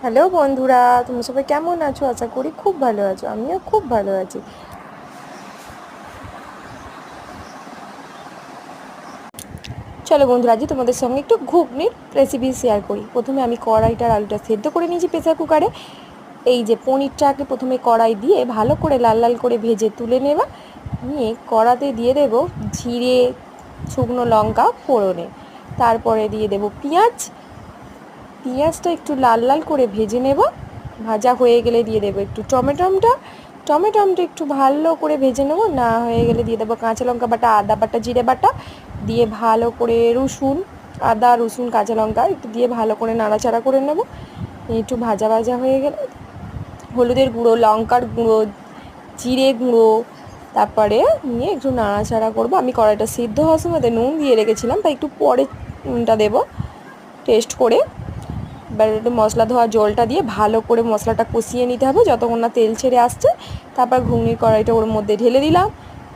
Hello বন্ধুরা, তোমরা সবাই কেমন আছো? আশা করি খুব ভালো আছো। আমিও খুব ভালো আছি। চলো বন্ধুরা, আজ তোমাদের সঙ্গে একটু ঘুগনির রেসিপি শেয়ার করি। প্রথমে আমি কড়াইটার আলুটা সেদ্ধ করে নিয়েছি প্রেসার কুকারে। এই যে পনিরটাকে প্রথমে কড়াই দিয়ে ভালো করে লাল লাল করে ভেজে তুলে নেবা। নিয়ে কড়াতে দিয়ে দেব জিরে, শুকনো লঙ্কা ফোড়নে। তারপরে দিয়ে দেব পেঁয়াজটা একটু লাল লাল করে ভেজে নেব। ভাজা হয়ে গেলে দিয়ে দেবো একটু টমেটোমটা একটু ভালো করে ভেজে নেবো। না হয়ে গেলে দিয়ে দেবো কাঁচা লঙ্কা বাটা, আদা বাটা, জিরে বাটা দিয়ে ভালো করে আদা রসুন কাঁচা লঙ্কা একটু দিয়ে ভালো করে নাড়াচাড়া করে নেব। একটু ভাজা ভাজা হয়ে গেলে হলুদের গুঁড়ো, লঙ্কার গুঁড়ো, জিরে গুঁড়ো তারপরে নিয়ে একটু নাড়াচাড়া করবো। আমি কড়াইটা সিদ্ধ হওয়ার সময় নুন দিয়ে রেখেছিলাম, তাই একটু পরে নুনটা দেবো টেস্ট করে। এবার একটু মশলা ধোয়া জলটা দিয়ে ভালো করে মশলাটা কষিয়ে নিতে হবে যতক্ষণ না তেল ছেড়ে আসছে। তারপর ঘুগনির কড়াইটা ওর মধ্যে ঢেলে দিলাম।